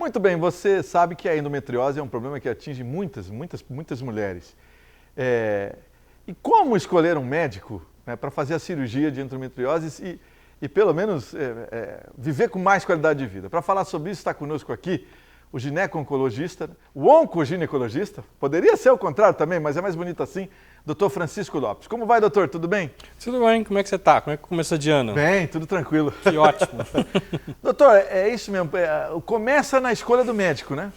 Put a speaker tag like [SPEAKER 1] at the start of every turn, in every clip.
[SPEAKER 1] Muito bem, você sabe que a endometriose é um problema que atinge muitas mulheres. E como escolher um médico, né, para fazer a cirurgia de endometriose e pelo menos viver com mais qualidade de vida? Para falar sobre isso está conosco aqui o gineco-oncologista, o oncoginecologista, poderia ser o contrário também, mas é mais bonito assim, Dr. Francisco Lopes. Como vai, doutor? Tudo bem?
[SPEAKER 2] Tudo bem, como é que você está? Como é que começou de ano?
[SPEAKER 1] Bem, tudo tranquilo.
[SPEAKER 2] Que ótimo.
[SPEAKER 1] Doutor, é isso mesmo, começa na escolha do médico, né?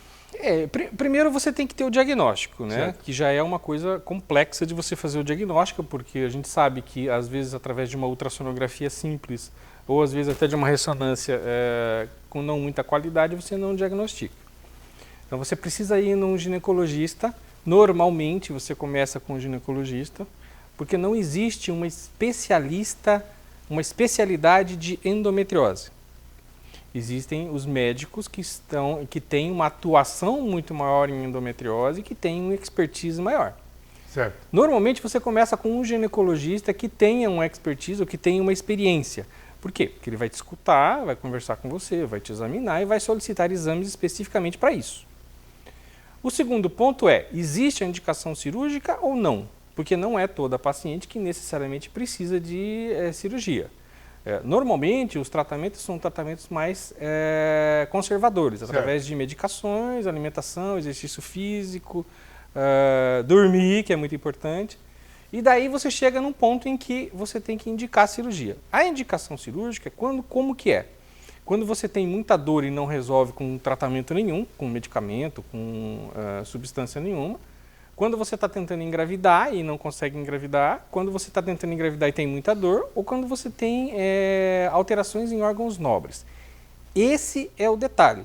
[SPEAKER 2] Primeiro você tem que ter o diagnóstico, né?
[SPEAKER 1] Certo.
[SPEAKER 2] Que já é uma coisa complexa de você fazer o diagnóstico, porque a gente sabe que às vezes através de uma ultrassonografia simples, ou às vezes até de uma ressonância com não muita qualidade, você não diagnostica. Então você precisa ir num ginecologista. Normalmente você começa com um ginecologista, porque não existe uma especialidade de endometriose. Existem os médicos que têm uma atuação muito maior em endometriose e que têm uma expertise maior.
[SPEAKER 1] Certo.
[SPEAKER 2] Normalmente você começa com um ginecologista que tenha uma expertise ou que tenha uma experiência. Por quê? Porque ele vai te escutar, vai conversar com você, vai te examinar e vai solicitar exames especificamente para isso. O segundo ponto é, existe a indicação cirúrgica ou não? Porque não é toda paciente que necessariamente precisa de cirurgia. Normalmente, os tratamentos são tratamentos mais conservadores, certo, através de medicações, alimentação, exercício físico, dormir, que é muito importante. E daí você chega num ponto em que você tem que indicar a cirurgia. A indicação cirúrgica, como que é? Quando você tem muita dor e não resolve com tratamento nenhum, com medicamento, com substância nenhuma. Quando você está tentando engravidar e não consegue engravidar. Quando você está tentando engravidar e tem muita dor. Ou quando você tem alterações em órgãos nobres. Esse é o detalhe.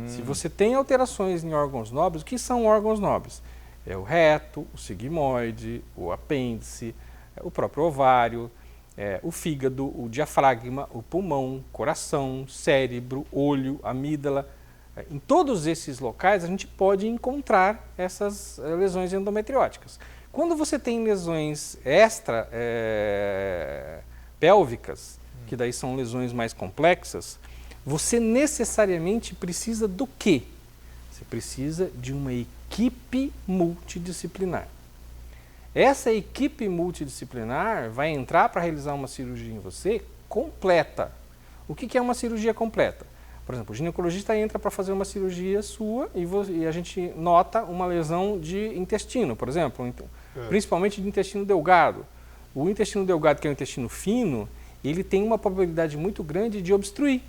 [SPEAKER 2] Se você tem alterações em órgãos nobres, o que são órgãos nobres? É o reto, o sigmoide, o apêndice, o próprio ovário, o fígado, o diafragma, o pulmão, coração, cérebro, olho, amígdala. Em todos esses locais a gente pode encontrar essas lesões endometrióticas. Quando você tem lesões pélvicas, que daí são lesões mais complexas, você necessariamente precisa do quê? Você precisa de uma equipe multidisciplinar. Essa equipe multidisciplinar vai entrar para realizar uma cirurgia em você completa. O que é uma cirurgia completa? Por exemplo, o ginecologista entra para fazer uma cirurgia sua e a gente nota uma lesão de intestino, por exemplo, principalmente de intestino delgado. O intestino delgado, que é o intestino fino, ele tem uma probabilidade muito grande de obstruir.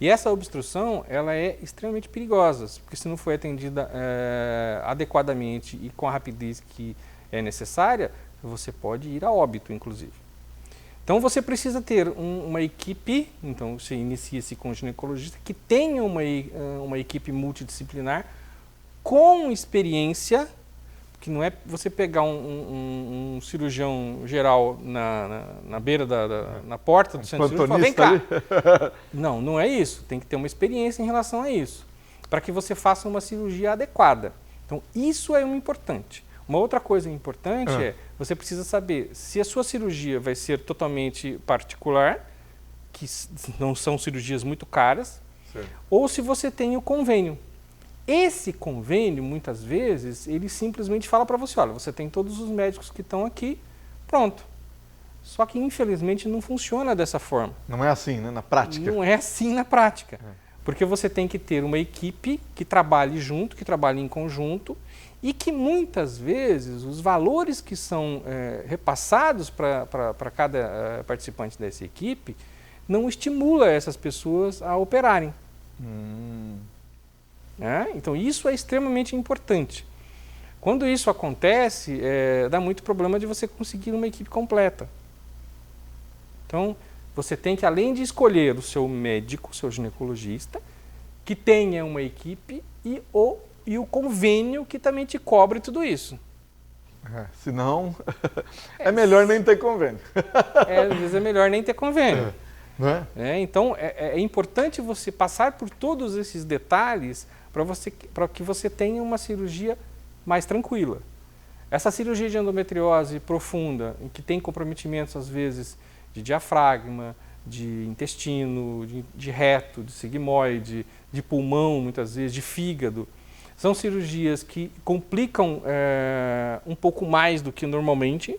[SPEAKER 2] E essa obstrução, ela é extremamente perigosa, porque se não for atendida adequadamente e com a rapidez que é necessária, você pode ir a óbito, inclusive. Então você precisa ter uma equipe, então você inicia-se com um ginecologista, que tenha uma equipe multidisciplinar com experiência, que não é você pegar um cirurgião geral na beira na porta do centro cirúrgico e falar, vem cá. Não é isso. Tem que ter uma experiência em relação a isso, para que você faça uma cirurgia adequada. Então isso é importante. Uma outra coisa importante é, você precisa saber se a sua cirurgia vai ser totalmente particular, que não são cirurgias muito caras, certo, ou se você tem o convênio. Esse convênio, muitas vezes, ele simplesmente fala para você, olha, você tem todos os médicos que estão aqui, pronto. Só que, infelizmente, não funciona dessa forma.
[SPEAKER 1] Não é assim, né, na prática?
[SPEAKER 2] Não é assim na prática. Porque você tem que ter uma equipe que trabalhe junto, que trabalhe em conjunto, e que, muitas vezes, os valores que são repassados para cada participante dessa equipe não estimula essas pessoas a operarem. Então, isso é extremamente importante. Quando isso acontece, dá muito problema de você conseguir uma equipe completa. Então, você tem que, além de escolher o seu médico, o seu ginecologista, que tenha uma equipe e o convênio que também te cobre tudo isso.
[SPEAKER 1] Senão, é melhor nem ter convênio.
[SPEAKER 2] Às vezes é melhor nem ter convênio.
[SPEAKER 1] Não é?
[SPEAKER 2] Então, é importante você passar por todos esses detalhes para que você tenha uma cirurgia mais tranquila. Essa cirurgia de endometriose profunda, em que tem comprometimentos, às vezes, de diafragma, de intestino, de reto, de sigmoide, de pulmão, muitas vezes, de fígado. São cirurgias que complicam um pouco mais do que normalmente,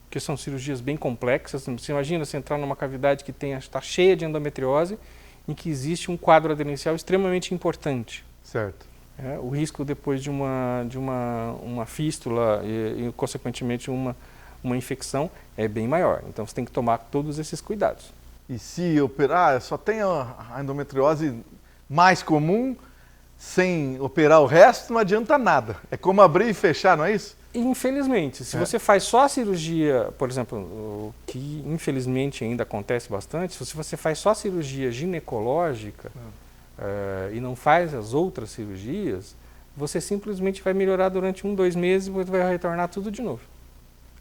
[SPEAKER 2] porque são cirurgias bem complexas. Você imagina você entrar numa cavidade que está cheia de endometriose, em que existe um quadro aderencial extremamente importante.
[SPEAKER 1] Certo.
[SPEAKER 2] O risco depois de uma fístula e consequentemente, uma infecção é bem maior. Então, você tem que tomar todos esses cuidados.
[SPEAKER 1] E se operar, só tem a endometriose mais comum, sem operar o resto, não adianta nada. É como abrir e fechar, não é isso?
[SPEAKER 2] Infelizmente, se você faz só a cirurgia, por exemplo, o que infelizmente ainda acontece bastante, se você faz só a cirurgia ginecológica e não faz as outras cirurgias, você simplesmente vai melhorar durante 1, 2 meses e você vai retornar tudo de novo.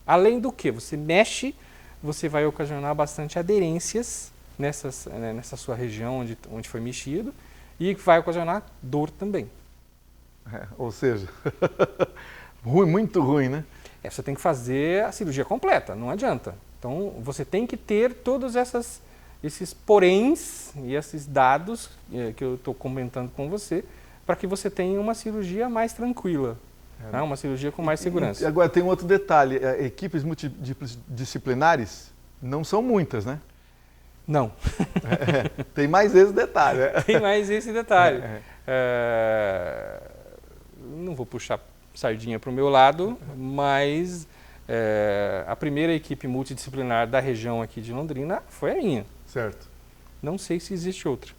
[SPEAKER 2] Além do que, você mexe, você vai ocasionar bastante aderências nessa sua região onde foi mexido e vai ocasionar dor também.
[SPEAKER 1] Ou seja, ruim, muito ruim, né?
[SPEAKER 2] Você tem que fazer a cirurgia completa, não adianta. Então, você tem que ter todos esses poréns e esses dados que eu estou comentando com você, para que você tenha uma cirurgia mais tranquila, uma cirurgia com mais segurança.
[SPEAKER 1] E agora tem um outro detalhe, equipes multidisciplinares não são muitas, né?
[SPEAKER 2] Não.
[SPEAKER 1] Tem mais esse detalhe.
[SPEAKER 2] Tem mais esse detalhe. Não vou puxar sardinha para o meu lado, mas a primeira equipe multidisciplinar da região aqui de Londrina foi a minha.
[SPEAKER 1] Certo.
[SPEAKER 2] Não sei se existe outra.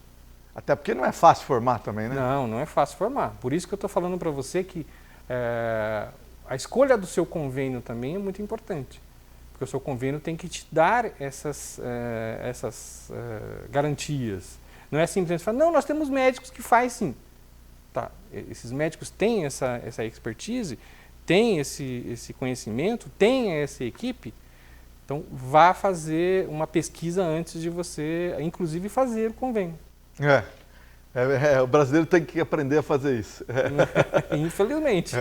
[SPEAKER 1] Até porque não é fácil formar também, né?
[SPEAKER 2] Não é fácil formar. Por isso que eu estou falando para você que a escolha do seu convênio também é muito importante. Porque o seu convênio tem que te dar essas garantias. Não é simplesmente falar, não, nós temos médicos que fazem sim. Tá, esses médicos têm essa expertise, têm esse conhecimento, têm essa equipe, então vá fazer uma pesquisa antes de você, inclusive, fazer o convênio.
[SPEAKER 1] O brasileiro tem que aprender a fazer isso.
[SPEAKER 2] Infelizmente.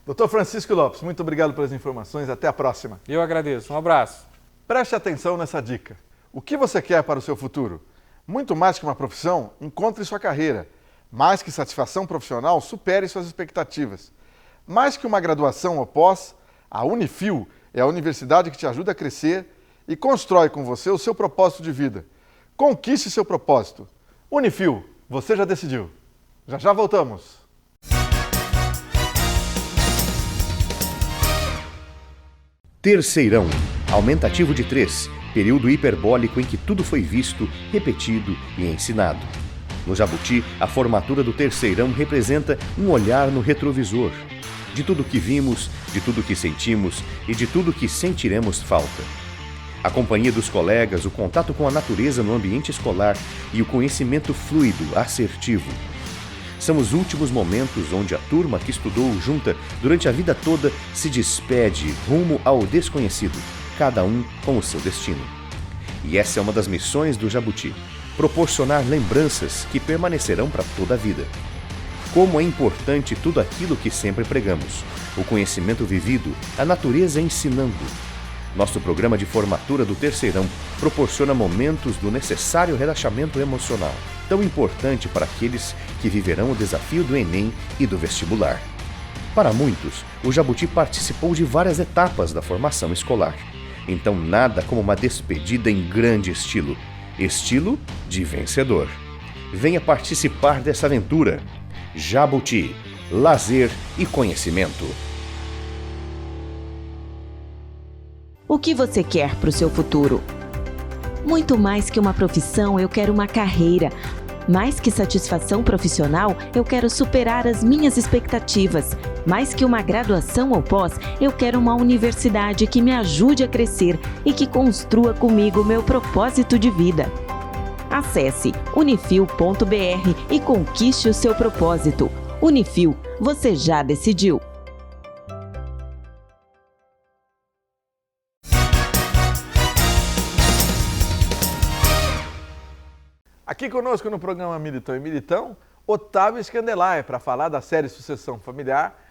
[SPEAKER 1] Dr. Francisco Lopes, muito obrigado pelas informações, até a próxima.
[SPEAKER 2] Eu agradeço, um abraço.
[SPEAKER 1] Preste atenção nessa dica. O que você quer para o seu futuro? Muito mais que uma profissão, encontre sua carreira. Mais que satisfação profissional, supere suas expectativas. Mais que uma graduação ou pós, a Unifil é a universidade que te ajuda a crescer e constrói com você o seu propósito de vida. Conquiste seu propósito. Unifil, você já decidiu. Já voltamos.
[SPEAKER 3] Terceirão, aumentativo de 3, período hiperbólico em que tudo foi visto, repetido e ensinado. No Jabuti, a formatura do terceirão representa um olhar no retrovisor, de tudo que vimos, de tudo que sentimos e de tudo que sentiremos falta. A companhia dos colegas, o contato com a natureza no ambiente escolar e o conhecimento fluido, assertivo. São os últimos momentos onde a turma que estudou junta durante a vida toda se despede rumo ao desconhecido, cada um com o seu destino. E essa é uma das missões do Jabuti. Proporcionar lembranças que permanecerão para toda a vida. Como é importante tudo aquilo que sempre pregamos, o conhecimento vivido, a natureza ensinando. Nosso programa de formatura do terceirão proporciona momentos do necessário relaxamento emocional, tão importante para aqueles que viverão o desafio do Enem e do vestibular. Para muitos, o Jabuti participou de várias etapas da formação escolar. Então nada como uma despedida em grande estilo. Estilo de vencedor. Venha participar dessa aventura. Jabuti, lazer e conhecimento.
[SPEAKER 4] O que você quer para o seu futuro? Muito mais que uma profissão, eu quero uma carreira. Mais que satisfação profissional, eu quero superar as minhas expectativas. Mais que uma graduação ou pós, eu quero uma universidade que me ajude a crescer e que construa comigo meu propósito de vida. Acesse unifil.br e conquiste o seu propósito. Unifil, você já decidiu.
[SPEAKER 1] Aqui conosco no programa Militão e Militão, Otávio Scandelay, para falar da série Sucessão Familiar.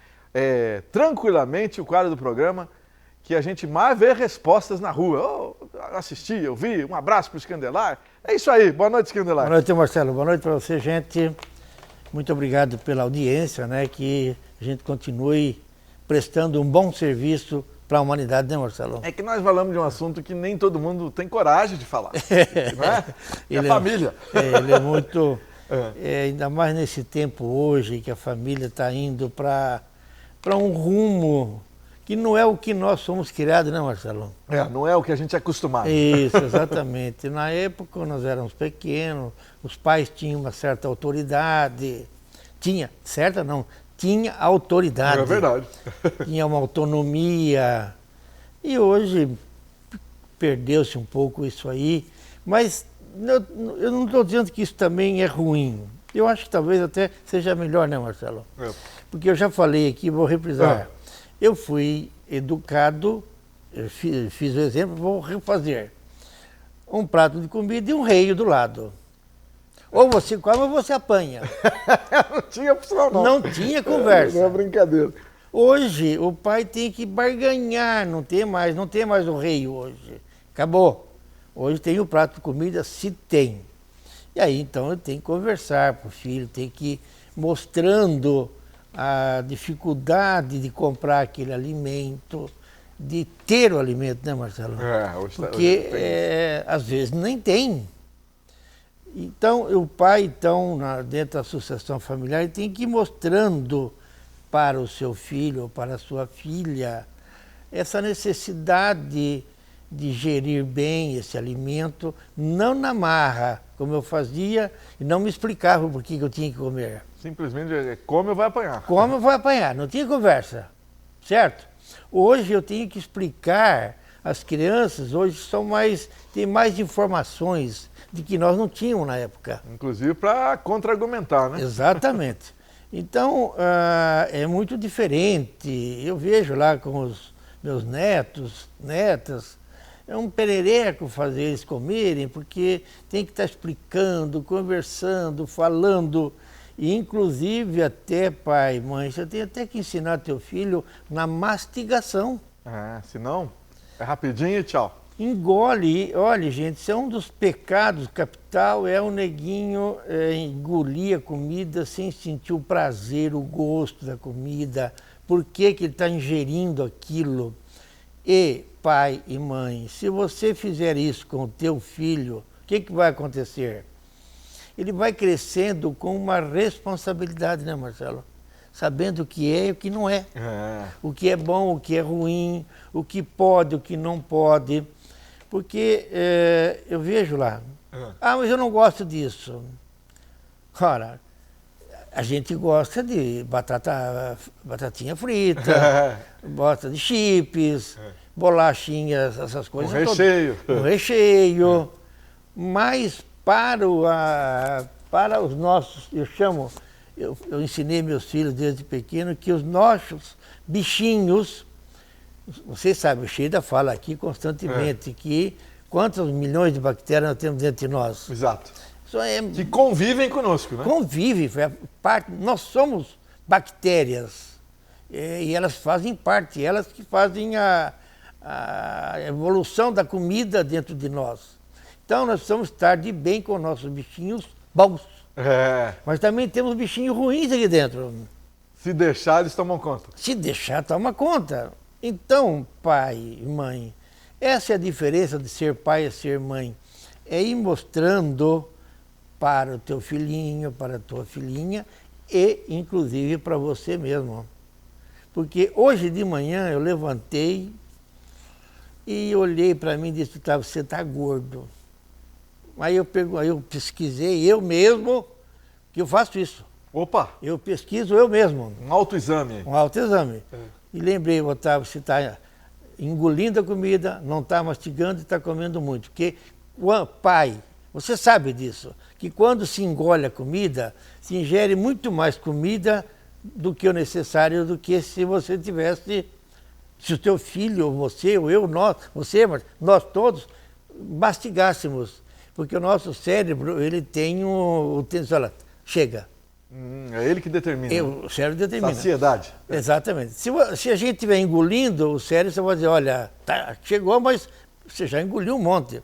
[SPEAKER 1] Tranquilamente o quadro do programa que a gente mais vê respostas na rua. assisti, eu vi. Um abraço para o Scandelar. É isso aí. Boa noite, Scandelar.
[SPEAKER 5] Boa noite, Marcelo. Boa noite para você, gente. Muito obrigado pela audiência, né? Que a gente continue prestando um bom serviço para a humanidade, né, Marcelo?
[SPEAKER 1] É que nós falamos de um assunto que nem todo mundo tem coragem de falar, não é? É a família.
[SPEAKER 5] Ele é muito... ainda mais nesse tempo hoje, que a família está indo para um rumo que não é o que nós somos criados, né, Marcelo?
[SPEAKER 1] Não é o que a gente é acostumado.
[SPEAKER 5] Isso, exatamente. Na época, quando nós éramos pequenos, os pais tinham uma certa autoridade. Tinha autoridade.
[SPEAKER 1] É verdade.
[SPEAKER 5] Tinha uma autonomia. E hoje perdeu-se um pouco isso aí. Mas eu não estou dizendo que isso também é ruim. Eu acho que talvez até seja melhor, né, Marcelo? Porque eu já falei aqui, vou reprisar. Eu fui educado, fiz o exemplo, vou refazer. Um prato de comida e um reio do lado. Ou você come ou você apanha.
[SPEAKER 1] Não tinha opção, não.
[SPEAKER 5] Não tinha conversa.
[SPEAKER 1] Não é brincadeira.
[SPEAKER 5] Hoje, o pai tem que barganhar, não tem mais o rei hoje. Acabou. Hoje tem o prato de comida, se tem. E aí, então, eu tenho que conversar com o filho, tem que ir mostrando a dificuldade de comprar aquele alimento, de ter o alimento, né, Marcelo? Porque, às vezes, nem tem. Então, o pai, dentro da associação familiar, ele tem que ir mostrando para o seu filho ou para a sua filha essa necessidade de gerir bem esse alimento, não na marra, como eu fazia, e não me explicava por que eu tinha que comer.
[SPEAKER 1] Simplesmente come ou vai apanhar.
[SPEAKER 5] Come ou vai apanhar, não tinha conversa, certo? Hoje eu tenho que explicar, as crianças hoje têm mais informações de que nós não tínhamos na época.
[SPEAKER 1] Inclusive para contra-argumentar, né?
[SPEAKER 5] Exatamente. Então, é muito diferente. Eu vejo lá com os meus netos, netas, é um perereco fazer eles comerem, porque tem que estar explicando, conversando, falando. E, inclusive, até pai, mãe, você tem até que ensinar teu filho na mastigação.
[SPEAKER 1] Senão, é rapidinho e tchau.
[SPEAKER 5] Engole, olha, gente, isso é um dos pecados capital, é o neguinho engolir a comida sem sentir o prazer, o gosto da comida, por que que ele está ingerindo aquilo. E, pai e mãe, se você fizer isso com o teu filho, o que vai acontecer? Ele vai crescendo com uma responsabilidade, né, Marcelo? Sabendo o que é e o que não é. O que é bom, o que é ruim, o que pode, o que não pode. Porque eu vejo lá, mas eu não gosto disso. Ora, a gente gosta de batatinha frita, gosta de chips, bolachinhas, essas coisas.
[SPEAKER 1] Um recheio.
[SPEAKER 5] Um recheio. Mas para os nossos, eu ensinei meus filhos desde pequeno que os nossos bichinhos, vocês sabem, o Sheida fala aqui constantemente que quantos milhões de bactérias nós temos dentro de nós.
[SPEAKER 1] Exato.
[SPEAKER 5] Isso
[SPEAKER 1] que convivem conosco, né?
[SPEAKER 5] Convivem, nós somos bactérias e elas fazem parte, elas que fazem a evolução da comida dentro de nós. Então nós precisamos estar de bem com nossos bichinhos bons. Mas também temos bichinhos ruins aqui dentro.
[SPEAKER 1] Se deixar, eles tomam conta.
[SPEAKER 5] Se deixar, toma conta. Então, pai e mãe, essa é a diferença de ser pai e ser mãe. É ir mostrando para o teu filhinho, para a tua filhinha e, inclusive, para você mesmo. Porque hoje de manhã eu levantei e olhei para mim e disse, você está gordo. Aí eu pesquisei, eu mesmo, que eu faço isso.
[SPEAKER 1] Opa!
[SPEAKER 5] Eu pesquiso eu mesmo.
[SPEAKER 1] Um autoexame.
[SPEAKER 5] Um autoexame. E lembrei, Otávio, você está engolindo a comida, não está mastigando e está comendo muito. Porque, pai, você sabe disso, que quando se engole a comida, se ingere muito mais comida do que o necessário, do que se você tivesse, se o teu filho, ou você, ou eu, nós todos, mastigássemos. Porque o nosso cérebro, ele tem olha, chega.
[SPEAKER 1] É ele que determina.
[SPEAKER 5] O cérebro determina.
[SPEAKER 1] Saciedade.
[SPEAKER 5] Exatamente. Se a gente estiver engolindo, o cérebro, você vai dizer, olha, chegou, mas você já engoliu um monte.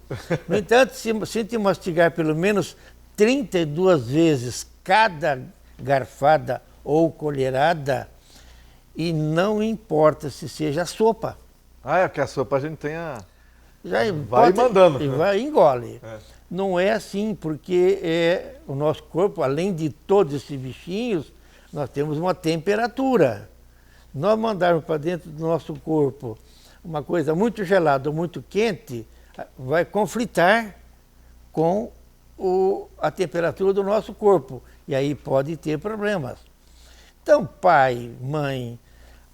[SPEAKER 5] No entanto, se te mastigar pelo menos 32 vezes cada garfada ou colherada, e não importa se seja sopa.
[SPEAKER 1] É porque a sopa a gente tem a...
[SPEAKER 5] Vai
[SPEAKER 1] mandando.
[SPEAKER 5] E vai e engole.
[SPEAKER 1] É.
[SPEAKER 5] Não é assim, porque o nosso corpo, além de todos esses bichinhos, nós temos uma temperatura. Nós mandarmos para dentro do nosso corpo uma coisa muito gelada ou muito quente, vai conflitar com a temperatura do nosso corpo. E aí pode ter problemas. Então, pai, mãe,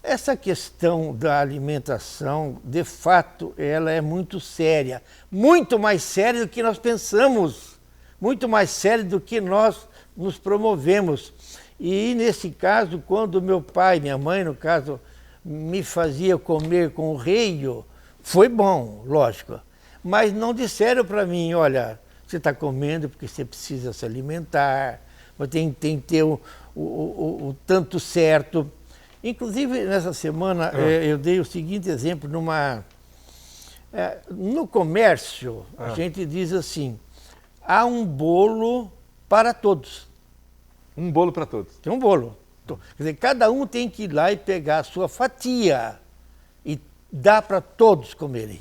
[SPEAKER 5] essa questão da alimentação, de fato, ela é muito séria. Muito mais séria do que nós pensamos. Muito mais séria do que nós nos promovemos. E, nesse caso, quando meu pai, minha mãe, no caso, me fazia comer com o reio, foi bom, lógico. Mas não disseram para mim, olha, você está comendo porque você precisa se alimentar, tem que ter o tanto certo. Inclusive, nessa semana, eu dei o seguinte exemplo, no comércio, a gente diz assim, há um bolo para todos.
[SPEAKER 1] Um bolo para todos.
[SPEAKER 5] Tem um bolo. Quer dizer, cada um tem que ir lá e pegar a sua fatia e dá para todos comerem.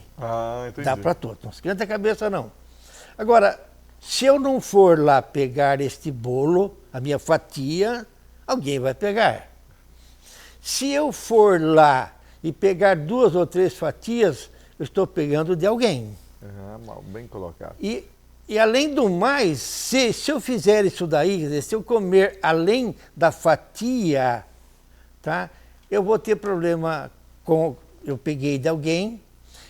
[SPEAKER 1] Entendi.
[SPEAKER 5] Dá para todos, não esquenta a cabeça não. Agora, se eu não for lá pegar este bolo, a minha fatia, alguém vai pegar. Se eu for lá e pegar 2 ou 3 fatias, eu estou pegando de alguém.
[SPEAKER 1] Bem colocado.
[SPEAKER 5] E além do mais, se eu fizer isso daí, quer dizer, se eu comer além da fatia, tá, eu vou ter problema com... Eu peguei de alguém,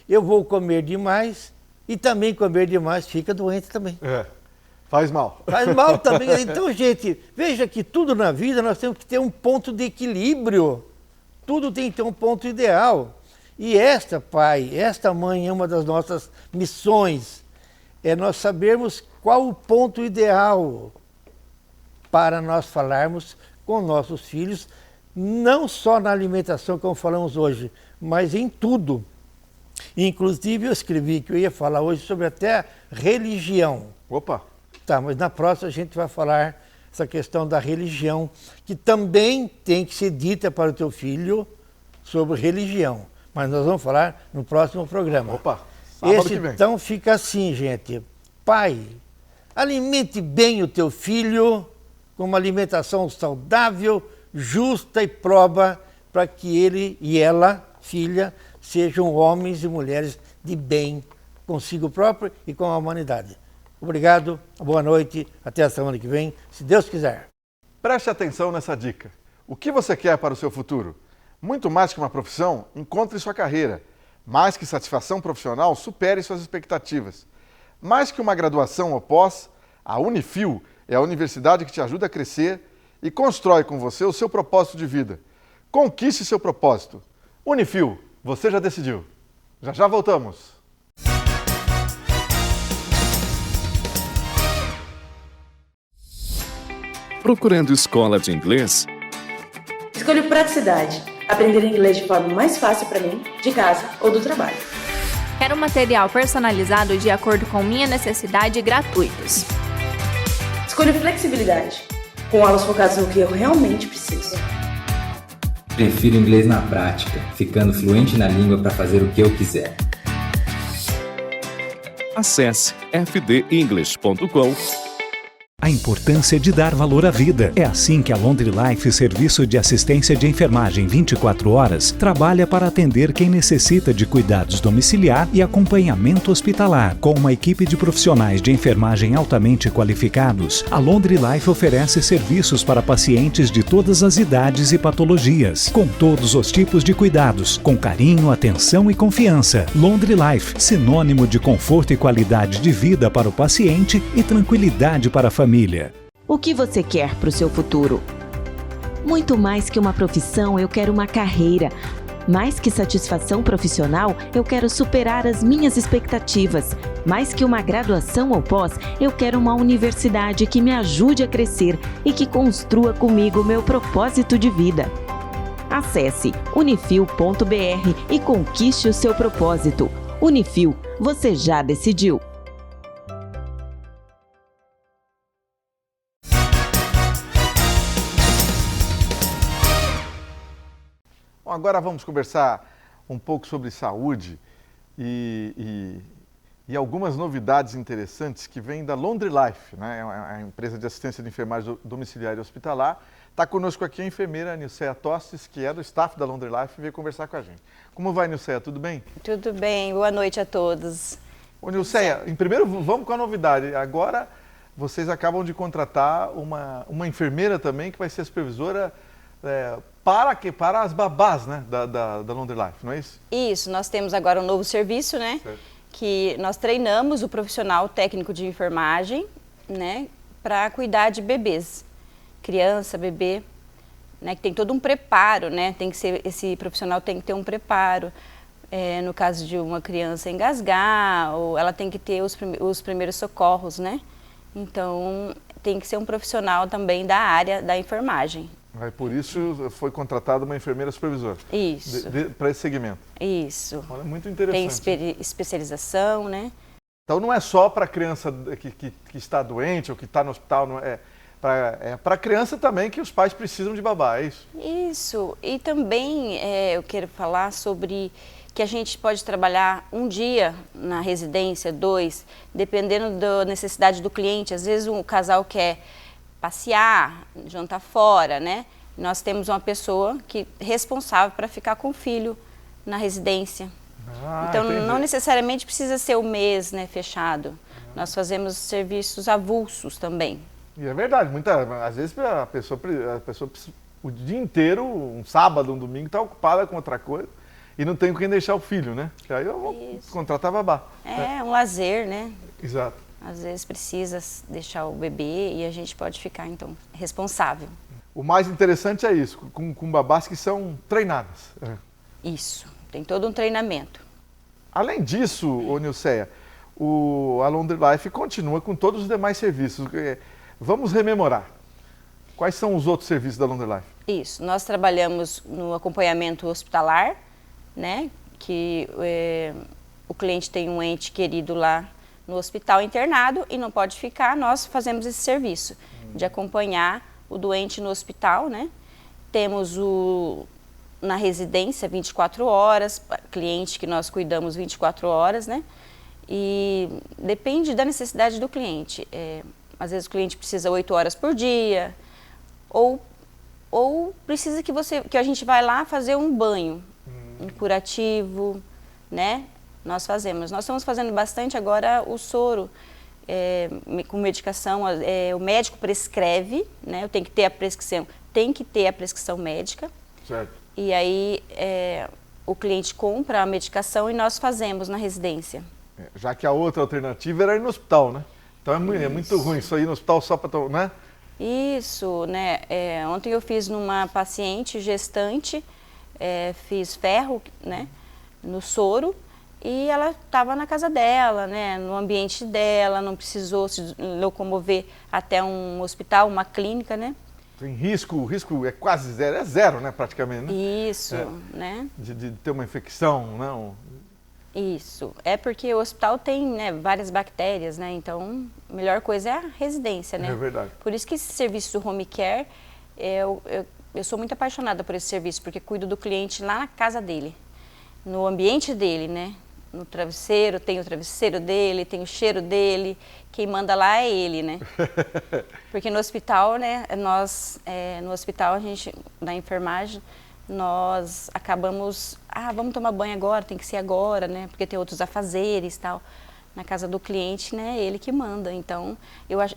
[SPEAKER 5] eu vou comer demais, e também comer demais fica doente também.
[SPEAKER 1] Faz mal.
[SPEAKER 5] Faz mal também. Então, gente, veja que tudo na vida nós temos que ter um ponto de equilíbrio. Tudo tem que ter um ponto ideal. E esta, pai, esta mãe é uma das nossas missões. É nós sabermos qual o ponto ideal para nós falarmos com nossos filhos, não só na alimentação, como falamos hoje, mas em tudo. Inclusive, eu escrevi que eu ia falar hoje sobre até religião.
[SPEAKER 1] Opa!
[SPEAKER 5] Tá, mas na próxima a gente vai falar essa questão da religião, que também tem que ser dita para o teu filho sobre religião. Mas nós vamos falar no próximo programa.
[SPEAKER 1] Opa! Sábado
[SPEAKER 5] Esse
[SPEAKER 1] que vem.
[SPEAKER 5] então fica assim, gente. Pai, alimente bem o teu filho com uma alimentação saudável, justa e proba, para que ele e ela, filha, sejam homens e mulheres de bem consigo próprio e com a humanidade. Obrigado, boa noite, até a semana que vem, se Deus quiser.
[SPEAKER 1] Preste atenção nessa dica. O que você quer para o seu futuro? Muito mais que uma profissão, encontre sua carreira. Mais que satisfação profissional, supere suas expectativas. Mais que uma graduação ou pós, a Unifil é a universidade que te ajuda a crescer e constrói com você o seu propósito de vida. Conquiste seu propósito. Unifil, você já decidiu. Já voltamos.
[SPEAKER 6] Procurando escola de inglês?
[SPEAKER 7] Escolho praticidade. Aprender inglês de forma mais fácil para mim, de casa ou do trabalho.
[SPEAKER 8] Quero material personalizado de acordo com minha necessidade e gratuitos.
[SPEAKER 7] Escolho flexibilidade. Com aulas focadas no que eu realmente preciso.
[SPEAKER 9] Prefiro inglês na prática, ficando fluente na língua para fazer o que eu quiser.
[SPEAKER 6] Acesse fdenglish.com.
[SPEAKER 10] A importância de dar valor à vida. É assim que a Laundry Life, serviço de assistência de enfermagem 24 horas, trabalha para atender quem necessita de cuidados domiciliar e acompanhamento hospitalar. Com uma equipe de profissionais de enfermagem altamente qualificados, a Laundry Life oferece serviços para pacientes de todas as idades e patologias, com todos os tipos de cuidados, com carinho, atenção e confiança. Laundry Life, sinônimo de conforto e qualidade de vida para o paciente e tranquilidade para a família.
[SPEAKER 4] O que você quer para o seu futuro? Muito mais que uma profissão, eu quero uma carreira. Mais que satisfação profissional, eu quero superar as minhas expectativas. Mais que uma graduação ou pós, eu quero uma universidade que me ajude a crescer e que construa comigo meu propósito de vida. Acesse unifil.br e conquiste o seu propósito. Unifil, Você já decidiu.
[SPEAKER 1] Bom, agora vamos conversar um pouco sobre saúde e algumas novidades interessantes que vêm da Laundry Life, né? A empresa de assistência de enfermagem domiciliar e hospitalar. Está conosco aqui a enfermeira Nilceia Tostes, que é do staff da Laundry Life, e veio conversar com a gente. Como vai, Nilceia? Tudo bem?
[SPEAKER 11] Tudo bem, boa noite a todos.
[SPEAKER 1] Ô, Nilceia, primeiro vamos com a novidade. Agora vocês acabam de contratar uma enfermeira também, que vai ser a supervisora para as babás, né, da Laundry Life, não é isso?
[SPEAKER 11] Isso, nós temos agora um novo serviço, né?
[SPEAKER 1] Certo.
[SPEAKER 11] Que nós treinamos o profissional técnico de enfermagem, né, para cuidar de bebês, criança, bebê, né, que tem todo um preparo, né? Esse profissional tem que ter um preparo. No caso de uma criança engasgar, ou ela tem que ter os primeiros socorros, né? Então, tem que ser um profissional também da área da enfermagem.
[SPEAKER 1] Por isso foi contratada uma enfermeira supervisora.
[SPEAKER 11] Isso.
[SPEAKER 1] Para esse segmento.
[SPEAKER 11] Isso.
[SPEAKER 1] Olha, muito interessante.
[SPEAKER 11] Tem especialização, né?
[SPEAKER 1] Então não é só para a criança que está doente ou que está no hospital, não é para a criança também que os pais precisam de babá, é isso?
[SPEAKER 11] Isso. E também eu quero falar sobre que a gente pode trabalhar um dia na residência, 2, dependendo da necessidade do cliente. Às vezes o casal quer passear, jantar fora, né? Nós temos uma pessoa responsável para ficar com o filho na residência. Então,
[SPEAKER 1] entendi.
[SPEAKER 11] Não necessariamente precisa ser o mês, né, fechado. Nós fazemos serviços avulsos também.
[SPEAKER 1] E é verdade, às vezes a pessoa o dia inteiro, um sábado, um domingo, está ocupada com outra coisa e não tem com quem deixar o filho, né? Que aí eu vou contratar babá.
[SPEAKER 11] Um lazer, né?
[SPEAKER 1] Exato.
[SPEAKER 11] Às vezes precisa deixar o bebê e a gente pode ficar, então, responsável.
[SPEAKER 1] O mais interessante é isso, com babás que são treinadas.
[SPEAKER 11] Isso, tem todo um treinamento.
[SPEAKER 1] Além disso, Nilceia, a Laundry Life continua com todos os demais serviços. Vamos rememorar. Quais são os outros serviços da Laundry Life?
[SPEAKER 11] Isso, nós trabalhamos no acompanhamento hospitalar, né? Que o cliente tem um ente querido lá no hospital internado e não pode ficar, nós fazemos esse serviço de acompanhar o doente no hospital, né? Temos na residência 24 horas, cliente que nós cuidamos 24 horas, né? E depende da necessidade do cliente. Às vezes o cliente precisa 8 horas por dia, ou precisa que a gente vai lá fazer um banho, um curativo, né? Nós fazemos. Nós estamos fazendo bastante agora o soro com medicação. O médico prescreve, né? Tem que ter a prescrição médica.
[SPEAKER 1] Certo.
[SPEAKER 11] E aí o cliente compra a medicação e nós fazemos na residência.
[SPEAKER 1] Já que a outra alternativa era ir no hospital, né? Então é muito ruim isso aí no hospital só para, né?
[SPEAKER 11] Isso, né? Ontem eu fiz numa paciente gestante, fiz ferro, né? No soro. E ela estava na casa dela, né, no ambiente dela, não precisou se locomover até um hospital, uma clínica, né?
[SPEAKER 1] Tem o risco é quase zero, é zero, né, praticamente, né?
[SPEAKER 11] Isso, né?
[SPEAKER 1] De ter uma infecção, não?
[SPEAKER 11] Isso, porque o hospital tem, né, várias bactérias, né, então a melhor coisa é a residência, né?
[SPEAKER 1] É verdade.
[SPEAKER 11] Por isso que esse serviço do home care, eu sou muito apaixonada por esse serviço, porque cuido do cliente lá na casa dele, no ambiente dele, né? No travesseiro, tem o travesseiro dele, tem o cheiro dele, quem manda lá é ele, né? Porque no hospital, né, no hospital a gente, na enfermagem, nós acabamos, vamos tomar banho agora, tem que ser agora, né? Porque tem outros afazeres e tal. Na casa do cliente, né, é ele que manda. Então,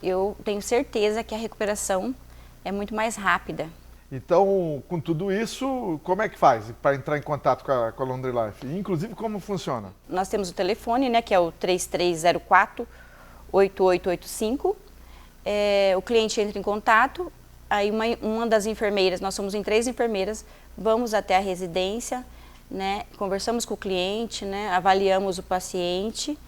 [SPEAKER 11] eu tenho certeza que a recuperação é muito mais rápida.
[SPEAKER 1] Então, com tudo isso, como é que faz para entrar em contato com a Laundry Life? E, inclusive, como funciona?
[SPEAKER 11] Nós temos o telefone, né, que é o 3304-8885. O cliente entra em contato, aí uma das enfermeiras, nós somos em 3 enfermeiras, vamos até a residência, né, conversamos com o cliente, né, avaliamos o paciente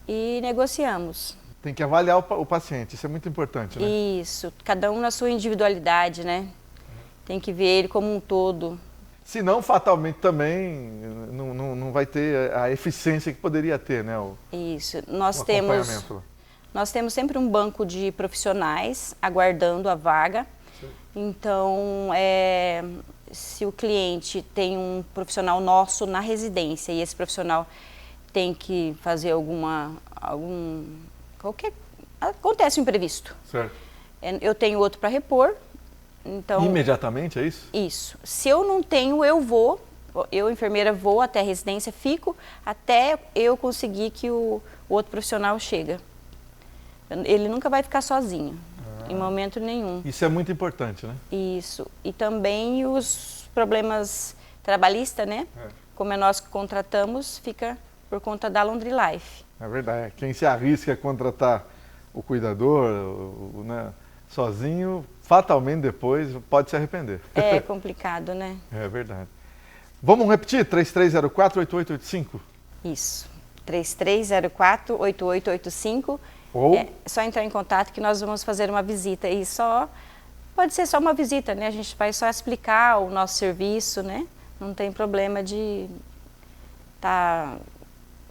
[SPEAKER 11] e negociamos.
[SPEAKER 1] Tem que avaliar o paciente, isso é muito importante, né?
[SPEAKER 11] Isso, cada um na sua individualidade, né? Tem que ver ele como um todo.
[SPEAKER 1] Senão, fatalmente também não vai ter a eficiência que poderia ter, né?
[SPEAKER 11] Isso.
[SPEAKER 1] Nós
[SPEAKER 11] temos sempre um banco de profissionais aguardando a vaga. Sim. Então, se o cliente tem um profissional nosso na residência e esse profissional tem que fazer acontece um imprevisto.
[SPEAKER 1] Certo.
[SPEAKER 11] Eu tenho outro para repor. Então,
[SPEAKER 1] imediatamente, é isso?
[SPEAKER 11] Isso. Se eu não tenho, eu, enfermeira, vou até a residência, fico até eu conseguir que o outro profissional chega. Ele nunca vai ficar sozinho, em momento nenhum.
[SPEAKER 1] Isso é muito importante, né?
[SPEAKER 11] Isso. E também os problemas trabalhistas, né? Como é nós que contratamos, fica por conta da Laundry Life.
[SPEAKER 1] É verdade. Quem se arrisca a contratar o cuidador, né, sozinho, fatalmente depois pode se arrepender.
[SPEAKER 11] É complicado, né?
[SPEAKER 1] É verdade. Vamos repetir? 3304-8885?
[SPEAKER 11] Isso. 3304-8885.
[SPEAKER 1] Ou...
[SPEAKER 11] É só entrar em contato que nós vamos fazer uma visita. E pode ser só uma visita, né? A gente vai só explicar o nosso serviço, né? Não tem problema de estar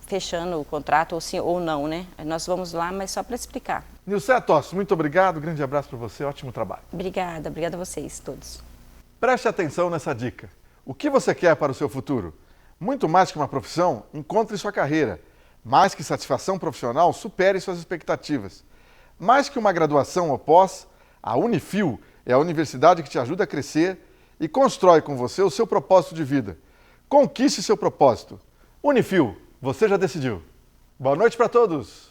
[SPEAKER 11] fechando o contrato ou sim ou não, né? Nós vamos lá, mas só para explicar.
[SPEAKER 1] Nilceia Tostes, muito obrigado, grande abraço para você, ótimo trabalho.
[SPEAKER 11] Obrigada a vocês todos.
[SPEAKER 1] Preste atenção nessa dica. O que você quer para o seu futuro? Muito mais que uma profissão, encontre sua carreira. Mais que satisfação profissional, supere suas expectativas. Mais que uma graduação ou pós, a Unifil é a universidade que te ajuda a crescer e constrói com você o seu propósito de vida. Conquiste seu propósito. Unifil, você já decidiu. Boa noite para todos!